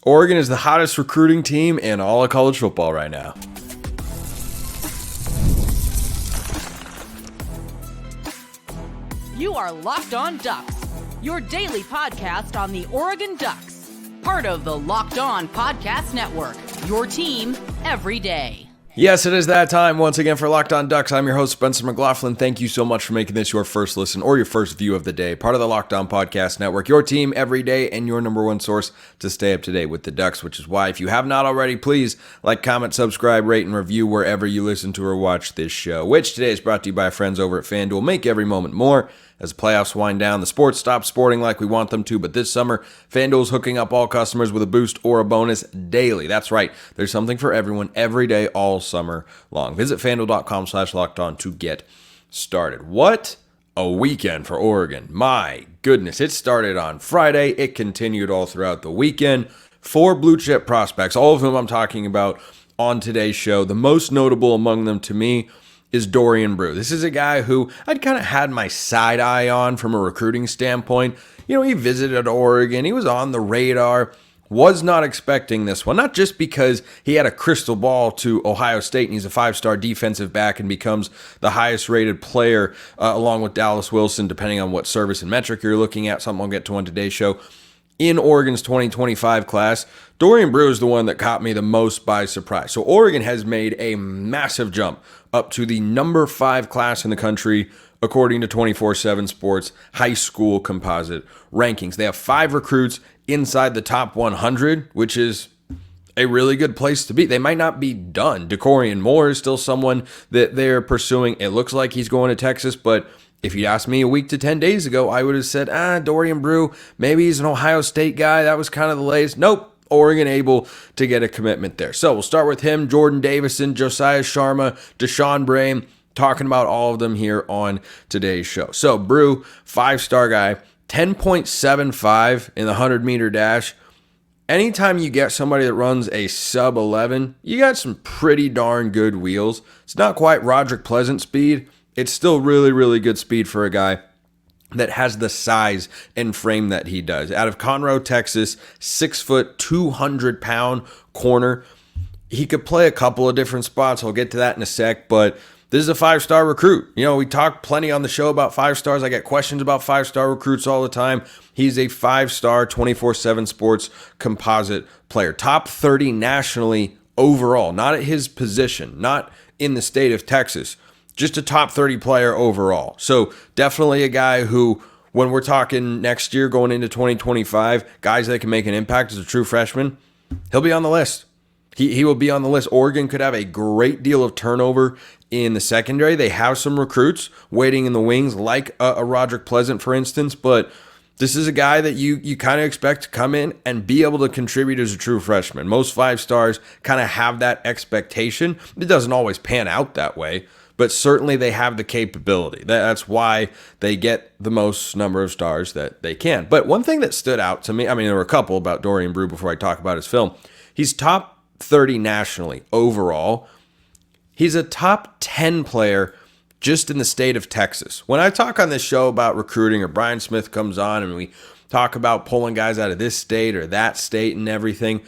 Oregon is the hottest recruiting team in all of college football right now. You are Locked On Ducks, your daily podcast on the Oregon Ducks, part of the Locked On Podcast Network, your team every day. Yes, it is that time once again for Locked On Ducks. I'm your host, Spencer McLaughlin. Thank you so much for making this your first listen or your first view of the day. Part of the Locked On Podcast Network, your team every day and your number one source to stay up to date with the Ducks, which is why if you have not already, please like, comment, subscribe, rate, and review wherever you listen to or watch this show, which today is brought to you by our friends over at FanDuel. Make every moment more. As the playoffs wind down, the sports stop sporting like we want them to, but this summer, FanDuel's hooking up all customers with a boost or a bonus daily. That's right. There's something for everyone every day, all summer long. Visit FanDuel.com/lockedon to get started. What a weekend for Oregon. My goodness. It started on Friday. It continued all throughout the weekend. 4 blue chip prospects, all of whom I'm talking about on today's show. The most notable among them to me is Dorian Brew. This is a guy who I'd kind of had my side eye on from a recruiting standpoint. You know, he visited Oregon. He was on the radar. Was not expecting this one, not just because he had a crystal ball to Ohio State and he's a 5-star defensive back and becomes the highest rated player along with Dallas Wilson, depending on what service and metric you're looking at, something I'll get to on today's show. In Oregon's 2025 class, Dorian Brew is the one that caught me the most by surprise. So Oregon has made a massive jump up to the number 5 class in the country, according to 24/7 Sports high school composite rankings. They have 5 recruits inside the top 100, which is a really good place to be. They might not be done. Dorian Moore is still someone that they're pursuing. It looks like he's going to Texas, but if you'd asked me a week to 10 days ago, I would have said, Dorian Brew, maybe he's an Ohio State guy. That was kind of the latest. Nope. Oregon able to get a commitment there. So we'll start with him, Jordon Davison, Josiah Sharma, Brame, talking about all of them here on today's show. So Brew, 5-star guy, 10.75 in the 100-meter dash. Anytime you get somebody that runs a sub 11, you got some pretty darn good wheels. It's not quite Roderick Pleasant speed. It's still really, really good speed for a guy that has the size and frame that he does. Out of Conroe, Texas, 6 foot, 200-pound corner. He could play a couple of different spots. I'll get to that in a sec, but this is a 5-star recruit. You know, we talk plenty on the show about 5 stars. I get questions about 5-star recruits all the time. He's a 5-star 24/7 Sports composite player. Top 30 nationally overall, not at his position, not in the state of Texas. Just a top 30 player overall. So definitely a guy who, when we're talking next year going into 2025, guys that can make an impact as a true freshman, he'll be on the list. He will be on the list. Oregon could have a great deal of turnover in the secondary. They have some recruits waiting in the wings, like a Roderick Pleasant, for instance, but this is a guy that you kind of expect to come in and be able to contribute as a true freshman. Most 5 stars kind of have that expectation. It doesn't always pan out that way, but certainly they have the capability. That's why they get the most number of stars that they can. But one thing that stood out to me, I mean, there were a couple about Dorian Brew before I talk about his film. He's top 30 nationally overall. He's a top 10 player just in the state of Texas. When I talk on this show about recruiting, or Brian Smith comes on and we talk about pulling guys out of this state or that state and everything,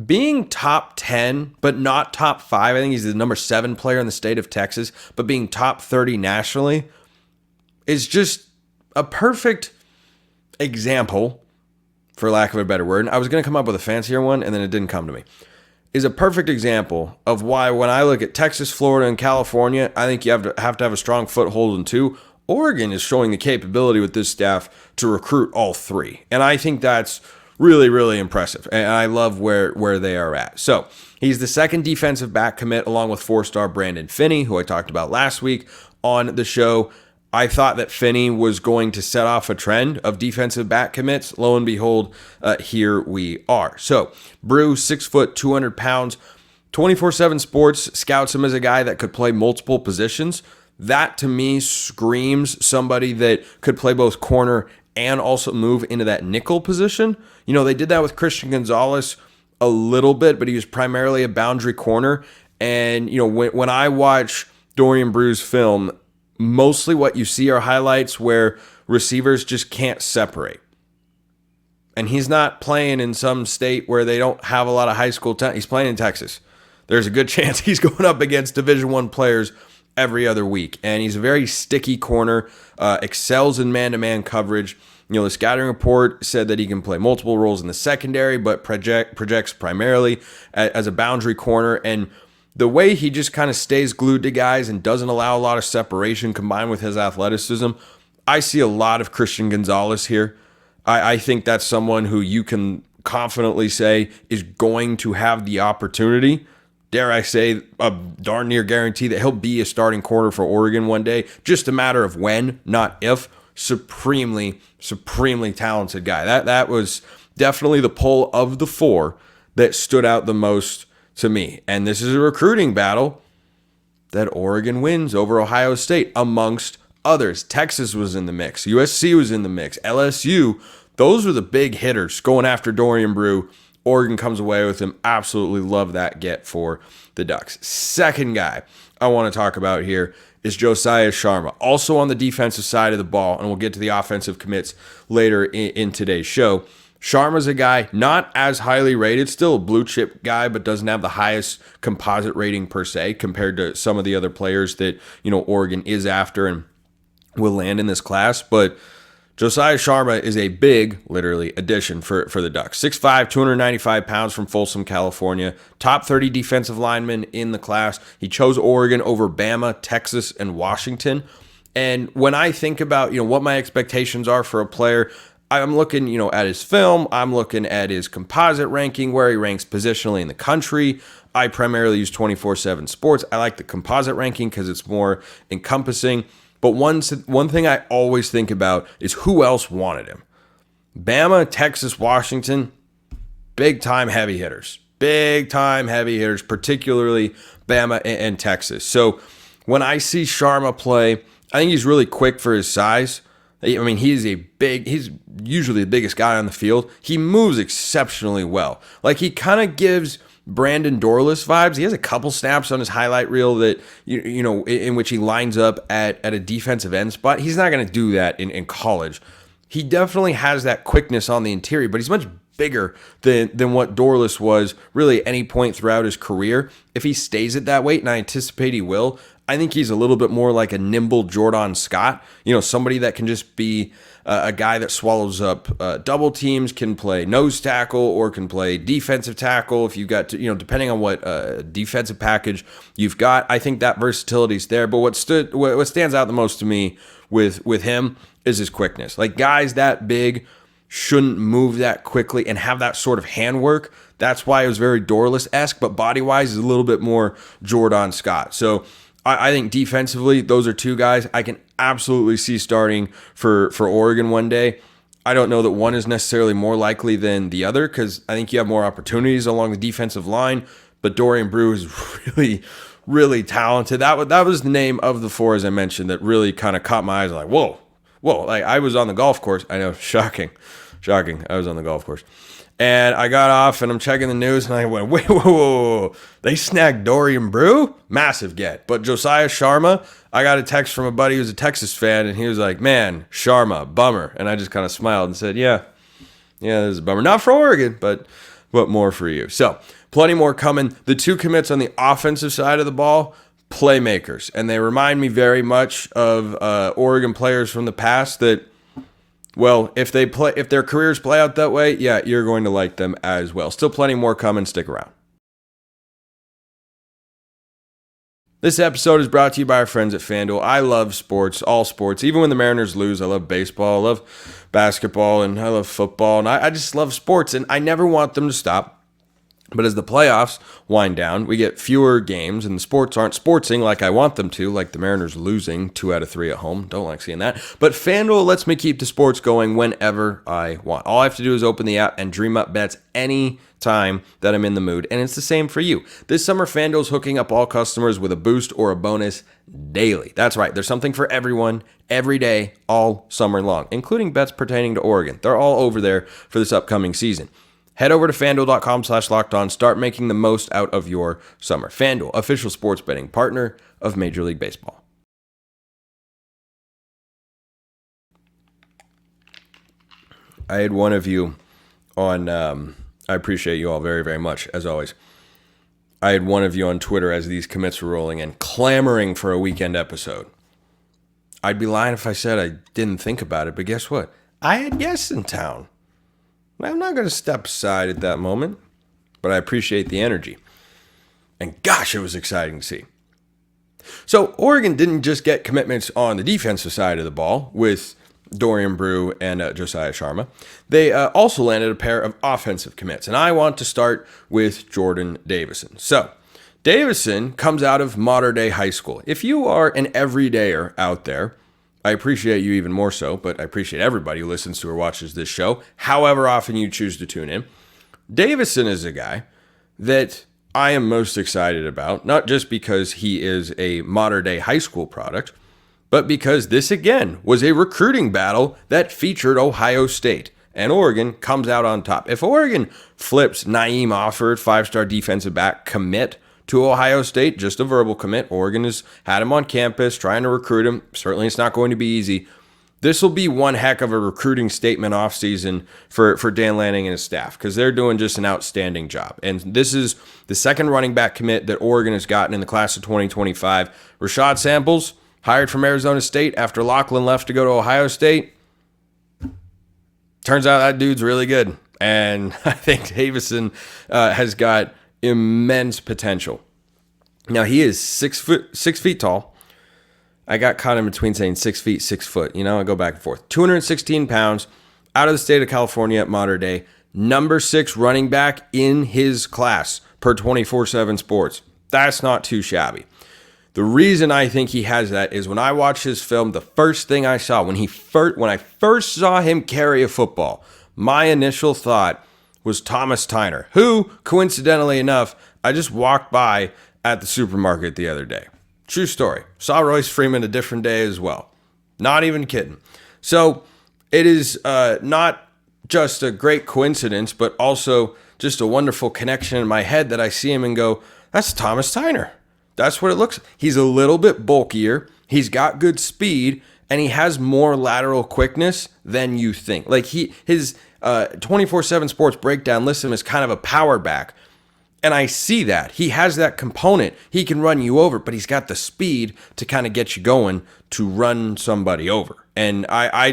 being top 10, but not top 5, I think he's the number 7 player in the state of Texas, but being top 30 nationally is just a perfect example, for lack of a better word. I was going to come up with a fancier one, and then it didn't come to me. Is a perfect example of why when I look at Texas, Florida, and California, I think you have to have a strong foothold in 2. Oregon is showing the capability with this staff to recruit all 3. And I think that's really, really impressive. And I love where they are at. So he's the 2nd defensive back commit, along with 4-star Brandon Finney, who I talked about last week on the show. I thought that Finney was going to set off a trend of defensive back commits. Lo and behold, here we are. So Brew, 6 foot, 200 pounds, 24/7 Sports scouts him as a guy that could play multiple positions. That to me screams somebody that could play both corner and also move into that nickel position. You know, they did that with Christian Gonzalez a little bit, but he was primarily a boundary corner. And, you know, when I watch Dorian Brew's film, mostly what you see are highlights where receivers just can't separate. And he's not playing in some state where they don't have a lot of high school talent. He's playing in Texas. There's a good chance he's going up against Division I players every other week. And he's a very sticky corner, excels in man-to-man coverage. The scouting report said that he can play multiple roles in the secondary, but projects primarily as a boundary corner. And the way he just kind of stays glued to guys and doesn't allow a lot of separation combined with his athleticism, I see a lot of Christian Gonzalez here. I think that's someone who you can confidently say is going to have the opportunity, dare I say, a darn near guarantee that he'll be a starting corner for Oregon one day. Just a matter of when, not if. Supremely talented guy. That was definitely the pull of the four that stood out the most to me. And this is a recruiting battle that Oregon wins over Ohio State, amongst others. Texas was in the mix. USC was in the mix. LSU. Those were the big hitters going after Dorian Brew. Oregon comes away with him. Absolutely love that get for the Ducks. Second guy I want to talk about here is Josiah Sharma, also on the defensive side of the ball, and we'll get to the offensive commits later in today's show. Sharma's a guy not as highly rated, still a blue chip guy, but doesn't have the highest composite rating per se compared to some of the other players that Oregon is after and will land in this class. But Josiah Sharma is a big, literally, addition for the Ducks. 6'5", 295 pounds from Folsom, California. Top 30 defensive lineman in the class. He chose Oregon over Bama, Texas, and Washington. And when I think about, what my expectations are for a player, I'm looking, at his film. I'm looking at his composite ranking, where he ranks positionally in the country. I primarily use 24/7 Sports. I like the composite ranking because it's more encompassing. But one thing I always think about is who else wanted him. Bama, Texas, Washington, big-time heavy hitters. Big-time heavy hitters, particularly Bama and Texas. So when I see Sharma play, I think he's really quick for his size. I mean, he's usually the biggest guy on the field. He moves exceptionally well. Like, he kind of gives Brandon Dorless vibes. He has a couple snaps on his highlight reel that, in which he lines up at a defensive end spot. He's not going to do that in college. He definitely has that quickness on the interior, but he's much bigger than what Dorless was really at any point throughout his career. If he stays at that weight, and I anticipate he will, I think he's a little bit more like a nimble Jordan Scott, somebody that can just be a guy that swallows up double teams, can play nose tackle or can play defensive tackle if you've got to, depending on what defensive package you've got. I think that versatility is there. But what stands out the most to me with him is his quickness. Like, guys that big shouldn't move that quickly and have that sort of handwork. That's why it was very Dorless-esque, but body-wise is a little bit more Jordan Scott. So I think defensively, those are two guys I can absolutely see starting for Oregon one day. I don't know that one is necessarily more likely than the other because I think you have more opportunities along the defensive line, but Dorian Brew is really, really talented. That was the name of the four, as I mentioned, that really kind of caught my eyes. Like, whoa. Like, I was on the golf course. I know, shocking. I was on the golf course. And I got off and I'm checking the news and I went, wait, whoa. They snagged Dorian Brew? Massive get. But Josiah Sharma, I got a text from a buddy who's a Texas fan and he was like, man, Sharma, bummer. And I just kind of smiled and said, yeah, this is a bummer. Not for Oregon, but more for you. So plenty more coming. The two commits on the offensive side of the ball, playmakers. And they remind me very much of Oregon players from the past that, well, if their careers play out that way, yeah, you're going to like them as well. Still plenty more coming. Stick around. This episode is brought to you by our friends at FanDuel. I love sports, all sports. Even when the Mariners lose, I love baseball, I love basketball, and I love football. And I just love sports, and I never want them to stop. But as the playoffs wind down, we get fewer games, and the sports aren't sportsing like I want them to, like the Mariners losing 2 out of 3 at home. Don't like seeing that. But FanDuel lets me keep the sports going whenever I want. All I have to do is open the app and dream up bets any time that I'm in the mood, and it's the same for you. This summer, FanDuel's hooking up all customers with a boost or a bonus daily. That's right. There's something for everyone, every day, all summer long, including bets pertaining to Oregon. They're all over there for this upcoming season. Head over to FanDuel.com/lockedon. Start making the most out of your summer. FanDuel, official sports betting partner of Major League Baseball. I had one of you on, I appreciate you all very, very much, as always. I had one of you on Twitter as these commits were rolling in, clamoring for a weekend episode. I'd be lying if I said I didn't think about it, but guess what? I had guests in town. I'm not going to step aside at that moment, but I appreciate the energy. And gosh, it was exciting to see. So Oregon didn't just get commitments on the defensive side of the ball with Dorian Brew and Josiah Sharma. They also landed a pair of offensive commits. And I want to start with Jordon Davison. So Davison comes out of Modern Day High School. If you are an everydayer out there, I appreciate you even more so, but I appreciate everybody who listens to or watches this show, however often you choose to tune in. Davison is a guy that I am most excited about, not just because he is a modern day high school product, but because this again was a recruiting battle that featured Ohio State, and Oregon comes out on top. If Oregon flips Naeem Offord, 5-star defensive back commit, to Ohio State, just a verbal commit, Oregon has had him on campus, trying to recruit him. Certainly it's not going to be easy. This will be one heck of a recruiting statement offseason for Dan Lanning and his staff, because they're doing just an outstanding job. And this is the second running back commit that Oregon has gotten in the class of 2025. Rashad Samples, hired from Arizona State after McLaughlin left to go to Ohio State. Turns out that dude's really good. And I think Davison has got immense potential. Now, he is 6 feet tall. I got caught in between saying 6 feet, 6 foot. I go back and forth. 216 pounds, out of the state of California at modern day. Number 6 running back in his class per 24/7 Sports. That's not too shabby. The reason I think he has that is when I watched his film, the first thing I saw, when I first saw him carry a football, my initial thought was Thomas Tyner, who, coincidentally enough, I just walked by at the supermarket the other day. True story. Saw Royce Freeman a different day as well. Not even kidding. So it is not just a great coincidence, but also just a wonderful connection in my head that I see him and go, that's Thomas Tyner. That's what it looks like. He's a little bit bulkier. He's got good speed, and he has more lateral quickness than you think. Like his 24/7 Sports breakdown lists him as kind of a power back. And I see that. He has that component. He can run you over, but he's got the speed to kind of get you going to run somebody over. And I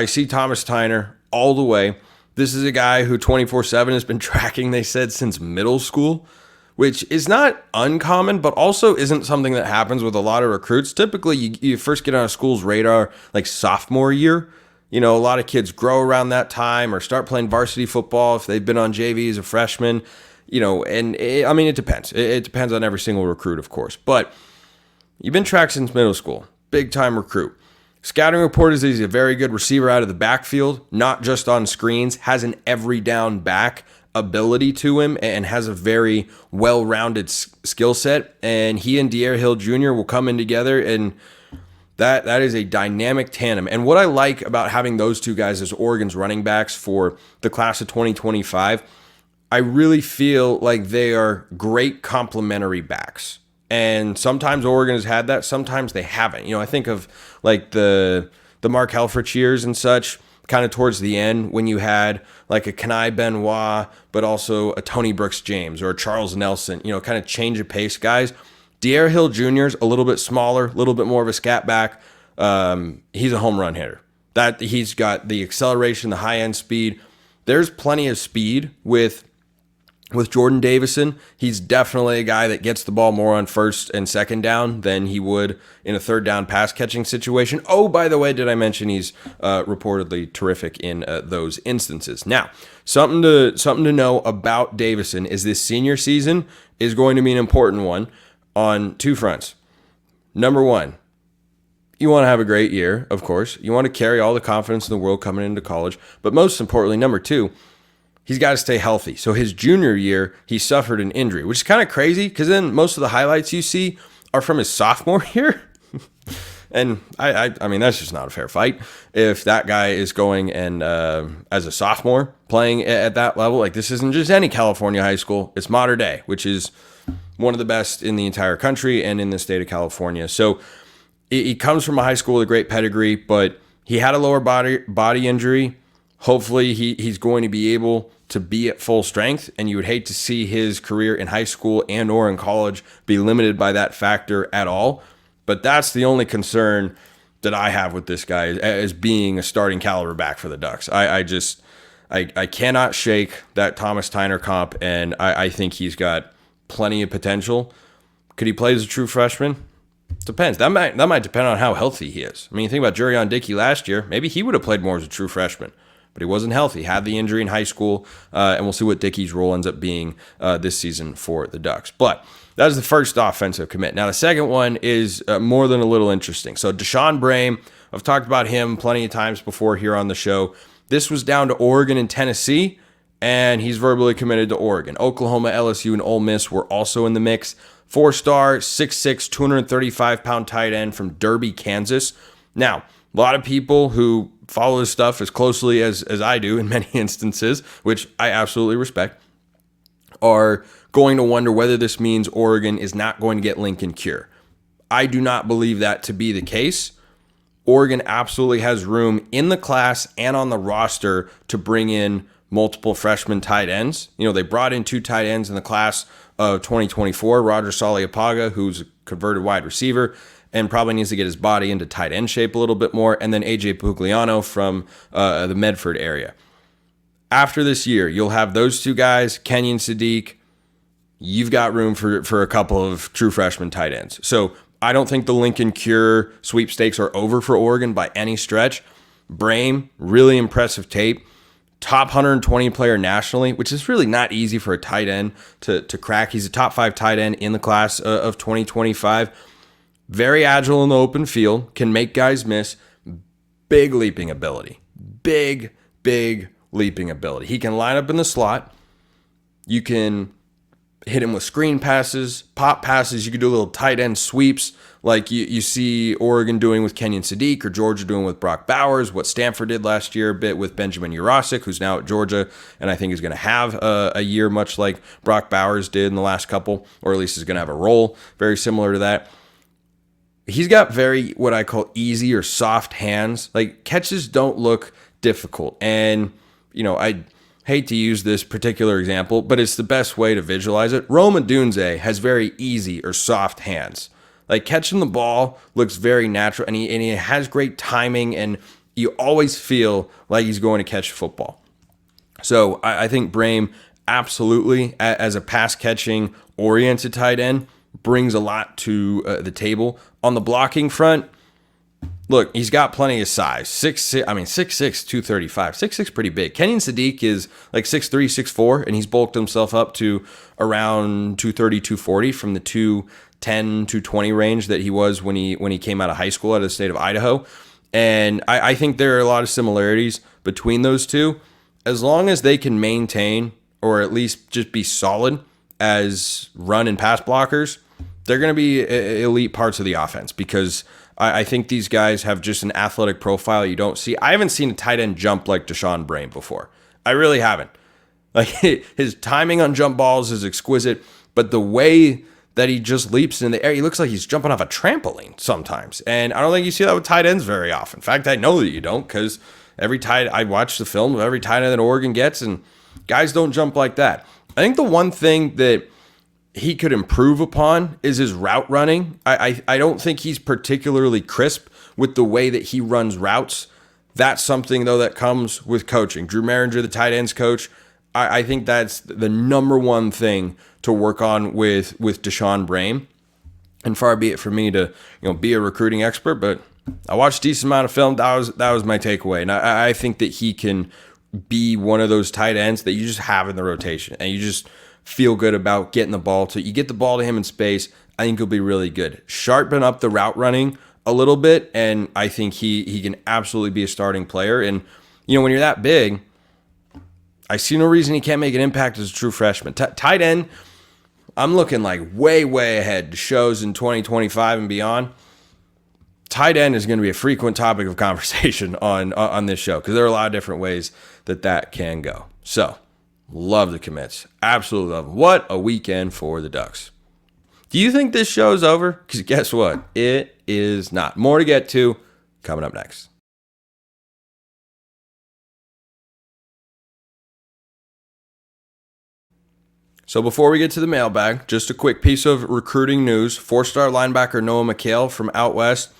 see Thomas Tyner all the way. This is a guy who 24/7 has been tracking, they said, since middle school, which is not uncommon, but also isn't something that happens with a lot of recruits. Typically, you first get on a school's radar like sophomore year. A lot of kids grow around that time or start playing varsity football if they've been on JV as a freshman, it depends. It depends on every single recruit, of course. But you've been tracked since middle school. Big time recruit. Scouting report is that he's a very good receiver out of the backfield, not just on screens, has an every down back ability to him and has a very well-rounded skill set. And he and Dorian Hill Jr. will come in together, and that is a dynamic tandem. And what I like about having those two guys as Oregon's running backs for the class of 2025, I really feel like they are great complementary backs. And sometimes Oregon has had that, sometimes they haven't. I think of like the Mark Helfrich years and such, kind of towards the end when you had like a Kenai Benoit, but also a Tony Brooks James or a Charles Nelson, kind of change of pace guys. Dorian Hill Jr. is a little bit smaller, a little bit more of a scat back. He's a home run hitter. That he's got the acceleration, the high end speed. There's plenty of speed with Jordon Davison. He's definitely a guy that gets the ball more on first and second down than he would in a third down pass catching situation. Oh, by the way, did I mention he's reportedly terrific in those instances? Now, something to know about Davison is this senior season is going to be an important one on two fronts. Number one, you want to have a great year, of course. You want to carry all the confidence in the world coming into college. But most importantly, number two, he's got to stay healthy. So his junior year, he suffered an injury, which is kind of crazy because then most of the highlights you see are from his sophomore year. And I mean, that's just not a fair fight. If that guy is going and as a sophomore playing at that level, like this isn't just any California high school, it's modern day, which is one of the best in the entire country and in the state of California. So he comes from a high school with a great pedigree, but he had a lower body injury. Hopefully he's going to be able to be at full strength, and you would hate to see his career in high school and or in college be limited by that factor at all. But that's the only concern that I have with this guy as being a starting caliber back for the Ducks. I cannot shake that Thomas Tyner comp, and I think he's got plenty of potential. Could he play as a true freshman? Depends. That might depend on how healthy he is. I mean, you think about Jurion Dickey last year. Maybe he would have played more as a true freshman, but he wasn't healthy. Had the injury in high school, and we'll see what Dickey's role ends up being this season for the Ducks. But that is the first offensive commit. Now, the second one is more than a little interesting. So Deshaun Brame, I've talked about him plenty of times before here on the show. This was down to Oregon and Tennessee, and he's verbally committed to Oregon. Oklahoma, LSU, and Ole Miss were also in the mix. 4-star, 6'6", 235-pound tight end from Derby, Kansas. Now, a lot of people who follow this stuff as closely as I do in many instances, which I absolutely respect, are going to wonder whether this means Oregon is not going to get Lincoln Cure. I do not believe that to be the case. Oregon absolutely has room in the class and on the roster to bring in multiple freshman tight ends. You know, they brought in 2 tight ends in the class of 2024, Roger Saliapaga, who's a converted wide receiver and probably needs to get his body into tight end shape a little bit more, and then AJ Pugliano from the Medford area. After this year, you'll have those 2 guys, Kenyon Sadiq. You've got room for a couple of true freshman tight ends. So I don't think the Lincoln Cure sweepstakes are over for Oregon by any stretch. Brame, really impressive tape. Top 120 player nationally, which is really not easy for a tight end to crack. He's a top 5 tight end in the class of 2025. Very agile in the open field, can make guys miss. Big leaping ability. Big leaping ability. He can line up in the slot. You can hit him with screen passes, pop passes. You could do little tight end sweeps like you see Oregon doing with Kenyon Sadiq or Georgia doing with Brock Bowers, what Stanford did last year a bit with Benjamin Urasic, who's now at Georgia and I think is going to have a year much like Brock Bowers did in the last couple, or at least is going to have a role very similar to that. He's got very what I call easy or soft hands. Like, catches don't look difficult. And, you know, I hate to use this particular example, but it's the best way to visualize it. Rome Odunze has very easy or soft hands. Like, catching the ball looks very natural, and he has great timing, and you always feel like he's going to catch football. So I think Brame absolutely, as a pass-catching oriented tight end, brings a lot to the table. On the blocking front, look, he's got plenty of size. 6'6", 235. 6'6", pretty big. Kenyon Sadiq is like 6'3", 6'4", and he's bulked himself up to around 230, 240 from the 210, 220 range that he was when he came out of high school out of the state of Idaho. And I think there are a lot of similarities between those two. As long as they can maintain or at least just be solid as run and pass blockers, they're going to be elite parts of the offense, because I think these guys have just an athletic profile you don't see. I haven't seen a tight end jump like Deshaun Brame before. I really haven't. Like, his timing on jump balls is exquisite, but the way that he just leaps in the air, he looks like he's jumping off a trampoline sometimes. And I don't think you see that with tight ends very often. In fact, I know that you don't, because I watch the film of every tight end that Oregon gets, and guys don't jump like that. I think the one thing that he could improve upon is his route running. I don't think he's particularly crisp with the way that he runs routes. That's something, though, that comes with coaching. Drew Maringer, the tight ends coach, I think that's the number one thing to work on with Deshaun Brame. And far be it for me to be a recruiting expert, but I watched a decent amount of film. That was my takeaway. And I think that he can be one of those tight ends that you just have in the rotation, and you just feel good about getting the ball to. You get the ball to him in space, I think he'll be really good. Sharpen up the route running a little bit, and I think he can absolutely be a starting player. And, when you're that big, I see no reason he can't make an impact as a true freshman. Tight end, I'm looking like way ahead to shows in 2025 and beyond. Tight end is going to be a frequent topic of conversation on this show, because there are a lot of different ways that can go. So, love the commits. Absolutely love them. What a weekend for the Ducks. Do you think this show's over? Because guess what? It is not. More to get to coming up next. So before we get to the mailbag, just a quick piece of recruiting news. Four-star linebacker Noah McHale from out west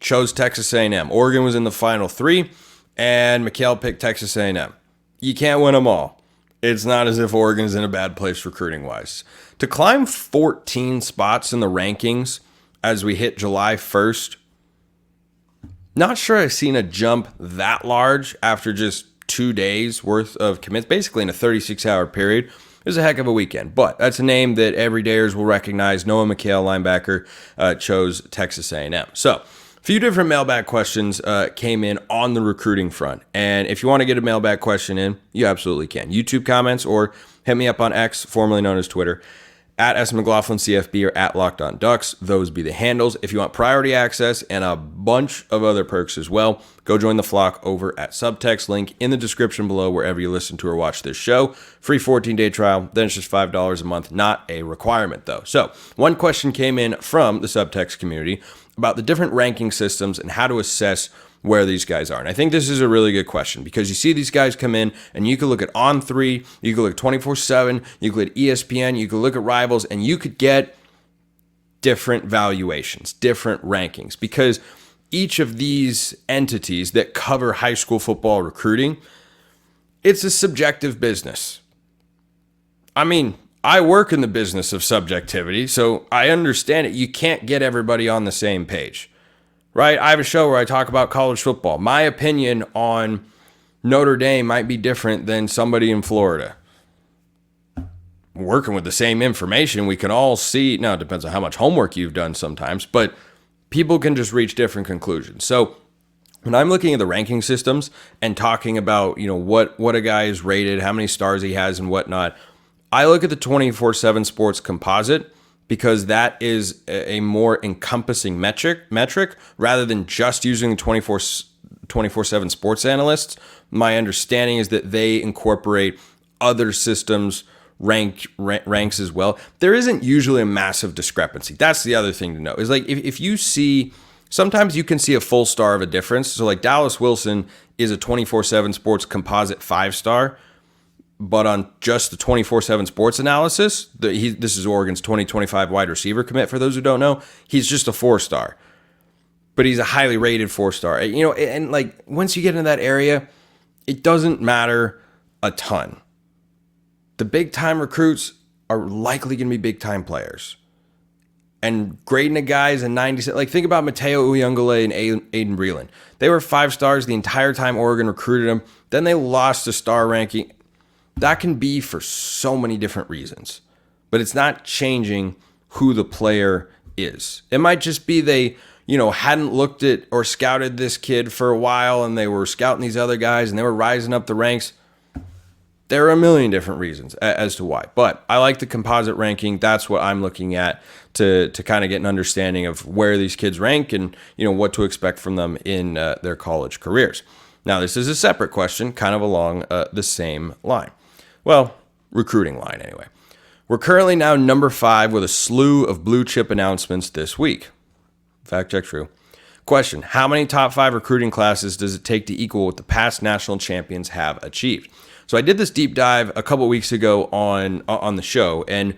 chose Texas A&M. Oregon was in the final three, and McHale picked Texas A&M. You can't win them all. It's not as if Oregon's in a bad place recruiting-wise. To climb 14 spots in the rankings as we hit July 1st, not sure I've seen a jump that large after just 2 days worth of commits, basically in a 36-hour period. It was a heck of a weekend, but that's a name that everydayers will recognize. Noah McHale, linebacker, chose Texas A&M. So, a few different mailbag questions came in on the recruiting front, and if you want to get a mailbag question in, you absolutely can. YouTube comments or hit me up on X, formerly known as Twitter, at @McLaughlinCFB or at LockedOnDucks. Those be the handles. If you want priority access and a bunch of other perks as well, go join the flock over at Subtext. Link in the description below wherever you listen to or watch this show. Free 14-day trial. Then it's just $5 a month. Not a requirement, though. So one question came in from the Subtext community about the different ranking systems and how to assess where these guys are. And I think this is a really good question because you see these guys come in and you could look at On3, you could look at 24/7, you could look at ESPN, you could look at Rivals, and you could get different valuations, different rankings, because each of these entities that cover high school football recruiting, it's a subjective business. I mean, I work in the business of subjectivity, so I understand it. You can't get everybody on the same page. Right? I have a show where I talk about college football. My opinion on Notre Dame might be different than somebody in Florida. Working with the same information, we can all see. Now, it depends on how much homework you've done sometimes, but people can just reach different conclusions. So when I'm looking at the ranking systems and talking about, what a guy is rated, how many stars he has and whatnot, I look at the 24/7 Sports composite, because that is a more encompassing metric rather than just using the 24/7 sports analysts. My understanding is that they incorporate other systems ranks as well. There isn't usually a massive discrepancy. That's the other thing to know is like if you see, sometimes you can see a full star of a difference. So like Dallas Wilson is a 24/7 sports composite 5-star. But on just the 24/7 sports analysis, this is Oregon's 2025 wide receiver commit. For those who don't know, he's just a 4-star, but he's a highly rated 4-star. And like once you get into that area, it doesn't matter a ton. The big time recruits are likely going to be big time players, and grading a guy is a 90. Like think about Mateo Uyunglele and Aiden Breland. They were 5 stars the entire time Oregon recruited them. Then they lost a star ranking. That can be for so many different reasons, but it's not changing who the player is. It might just be they, hadn't looked at or scouted this kid for a while and they were scouting these other guys and they were rising up the ranks. There are a million different reasons as to why, but I like the composite ranking. That's what I'm looking at to kind of get an understanding of where these kids rank and, what to expect from them in their college careers. Now, this is a separate question, kind of along the same line. Well, recruiting line anyway. We're currently now number 5 with a slew of blue chip announcements this week. Fact check true. Question, how many top 5 recruiting classes does it take to equal what the past national champions have achieved? So I did this deep dive a couple weeks ago on the show, and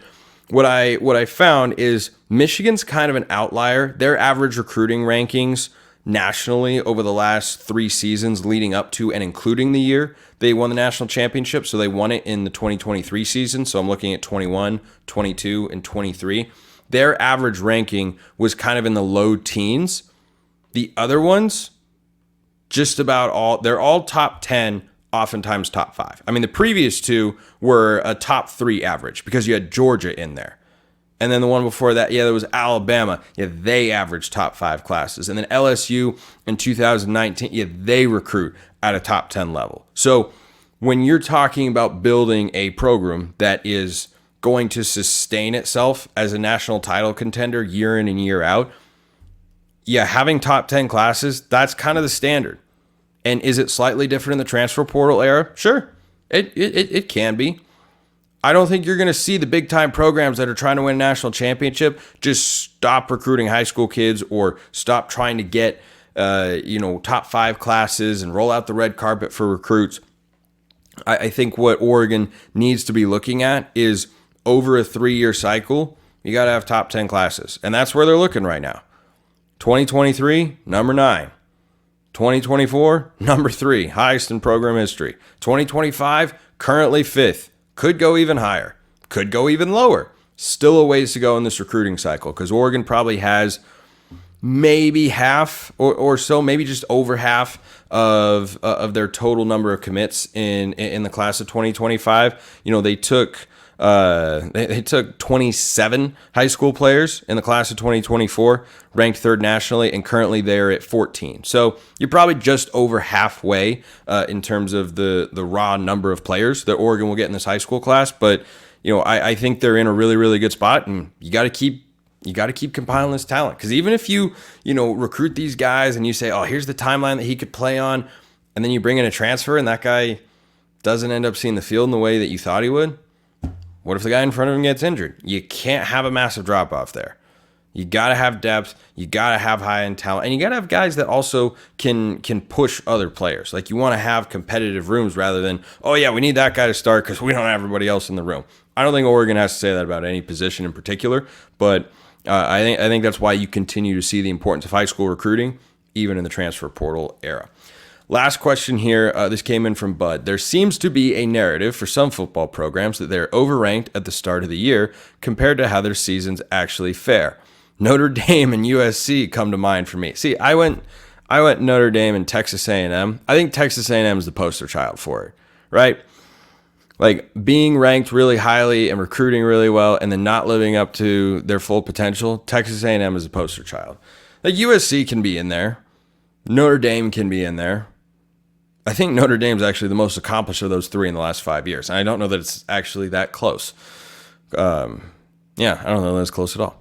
what I found is Michigan's kind of an outlier. Their average recruiting rankings nationally over the last 3 seasons leading up to and including the year they won the national championship. So they won it in the 2023 season. So I'm looking at 21, 22, and 23. Their average ranking was kind of in the low teens. The other ones, they're all top 10, oftentimes top 5. I mean, the previous 2 were a top 3 average because you had Georgia in there. And then the one before that, there was Alabama. They averaged top 5 classes. And then LSU in 2019, they recruit at a top 10 level. So when you're talking about building a program that is going to sustain itself as a national title contender year in and year out, having top 10 classes, that's kind of the standard. And is it slightly different in the transfer portal era? Sure, it can be. I don't think you're going to see the big time programs that are trying to win a national championship just stop recruiting high school kids or stop trying to get, top 5 classes and roll out the red carpet for recruits. I think what Oregon needs to be looking at is over a 3-year cycle, you got to have top 10 classes. And that's where they're looking right now. 2023, number 9. 2024, number 3, highest in program history. 2025, currently 5th. Could go even higher. Could go even lower. Still a ways to go in this recruiting cycle because Oregon probably has maybe half or so, maybe just over half of their total number of commits in the class of 2025. You know, they took 27 high school players in the class of 2024, ranked 3rd nationally, and currently they're at 14. So you're probably just over halfway in terms of the raw number of players that Oregon will get in this high school class. But you know, I think they're in a really, really good spot, and you got to keep compiling this talent. Because even if you recruit these guys and you say, oh, here's the timeline that he could play on, and then you bring in a transfer and that guy doesn't end up seeing the field in the way that you thought he would, what if the guy in front of him gets injured? You can't have a massive drop-off there. You got to have depth. You got to have high-end talent. And you got to have guys that also can push other players. Like, you want to have competitive rooms rather than, oh, yeah, we need that guy to start because we don't have everybody else in the room. I don't think Oregon has to say that about any position in particular, but I think that's why you continue to see the importance of high school recruiting, even in the transfer portal era. Last question here. This came in from Bud. There seems to be a narrative for some football programs that they're overranked at the start of the year compared to how their seasons actually fare. Notre Dame and USC come to mind for me. See, I went Notre Dame and Texas A&M. I think Texas A&M is the poster child for it, right? Like, being ranked really highly and recruiting really well and then not living up to their full potential, Texas A&M is a poster child. Like, USC can be in there. Notre Dame can be in there. I think Notre Dame's actually the most accomplished of those 3 in the last 5 years. And I don't know that it's actually that close. I don't know that it's close at all.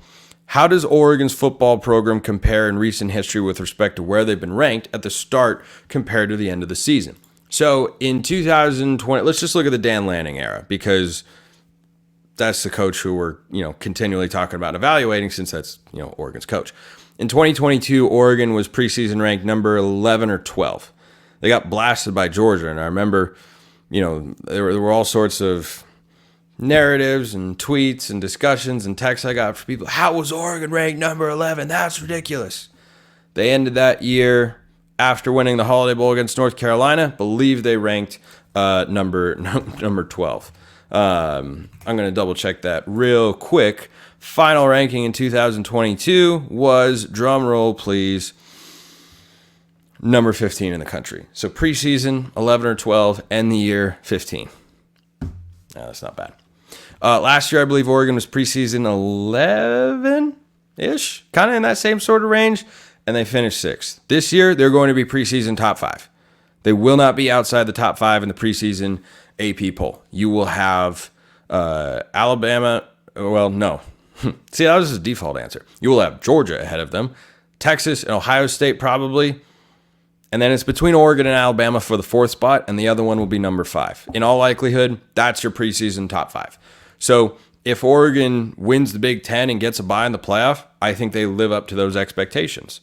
How does Oregon's football program compare in recent history with respect to where they've been ranked at the start compared to the end of the season? So in 2020, let's just look at the Dan Lanning era because that's the coach who we're, continually talking about evaluating since that's, Oregon's coach. In 2022, Oregon was preseason ranked number 11 or 12. They got blasted by Georgia, and I remember, there were all sorts of narratives and tweets and discussions and texts I got from people. How was Oregon ranked number 11? That's ridiculous. They ended that year after winning the Holiday Bowl against North Carolina. Believe they ranked number 12. I'm going to double check that real quick. Final ranking in 2022 was, drum roll please, number 15 in the country. So preseason 11 or 12, end the year 15. No, that's not bad. Last year, I believe Oregon was preseason 11-ish, kind of in that same sort of range, and they finished 6th. This year, they're going to be preseason top 5. They will not be outside the top 5 in the preseason AP poll. You will have Alabama. Well, no. See, that was his default answer. You will have Georgia ahead of them, Texas and Ohio State probably, and then it's between Oregon and Alabama for the 4th spot, and the other one will be number 5. In all likelihood, that's your preseason top 5. So if Oregon wins the Big Ten and gets a bye in the playoff, I think they live up to those expectations.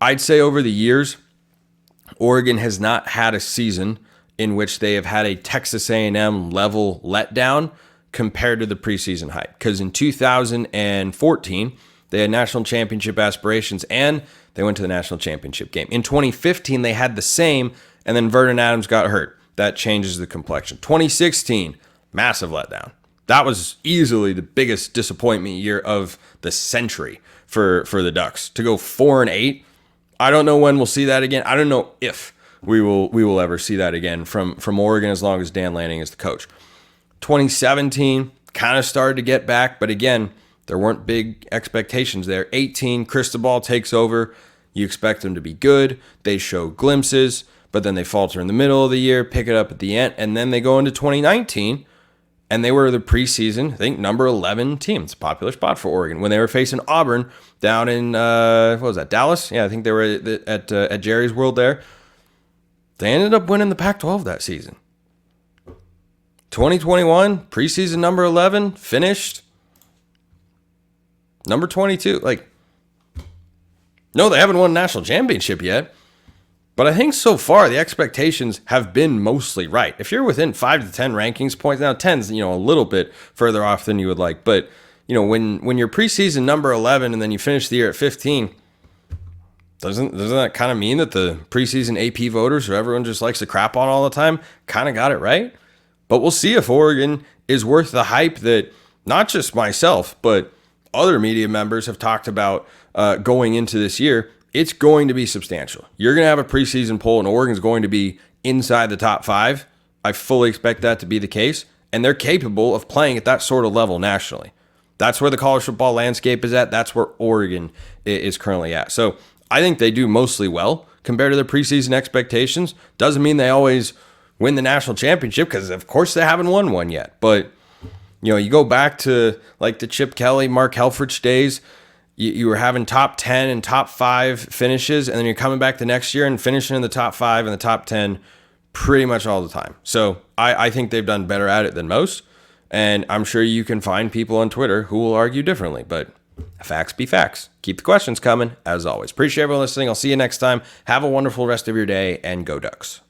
I'd say over the years, Oregon has not had a season in which they have had a Texas A&M level letdown compared to the preseason hype. Because in 2014, they had national championship aspirations and they went to the national championship game. In 2015, they had the same, and then Vernon Adams got hurt. That changes the complexion. 2016, massive letdown. That was easily the biggest disappointment year of the century for the Ducks. To go 4-8, I don't know when we'll see that again. I don't know if we will ever see that again from Oregon as long as Dan Lanning is the coach. 2017 kind of started to get back, but again, there weren't big expectations there. 18, Cristobal takes over. You expect them to be good. They show glimpses, but then they falter in the middle of the year, pick it up at the end, and then they go into 2019, and they were the preseason, I think, number 11 team. It's a popular spot for Oregon. When they were facing Auburn down in, Dallas? Yeah, I think they were at Jerry's World there. They ended up winning the Pac-12 that season. 2021, preseason number 11, finished number 22. No, they haven't won a national championship yet. But I think so far the expectations have been mostly right. If you're within 5 to 10 rankings points, now 10's, a little bit further off than you would like. But, when you're preseason number 11 and then you finish the year at 15, doesn't that kind of mean that the preseason AP voters, who everyone just likes to crap on all the time, kind of got it right? But we'll see if Oregon is worth the hype that not just myself, but other media members have talked about going into this year. It's going to be substantial. You're going to have a preseason poll, and Oregon's going to be inside the top 5. I fully expect that to be the case, and they're capable of playing at that sort of level nationally. That's where the college football landscape is at. That's where Oregon is currently at. So I think they do mostly well compared to their preseason expectations. Doesn't mean they always win the national championship, because of course they haven't won one yet. But you go back to like the Chip Kelly, Mark Helfrich days. You were having top 10 and top 5 finishes, and then you're coming back the next year and finishing in the top 5 and the top 10 pretty much all the time. So I think they've done better at it than most, and I'm sure you can find people on Twitter who will argue differently, but facts be facts. Keep the questions coming, as always. Appreciate everyone listening. I'll see you next time. Have a wonderful rest of your day, and go Ducks.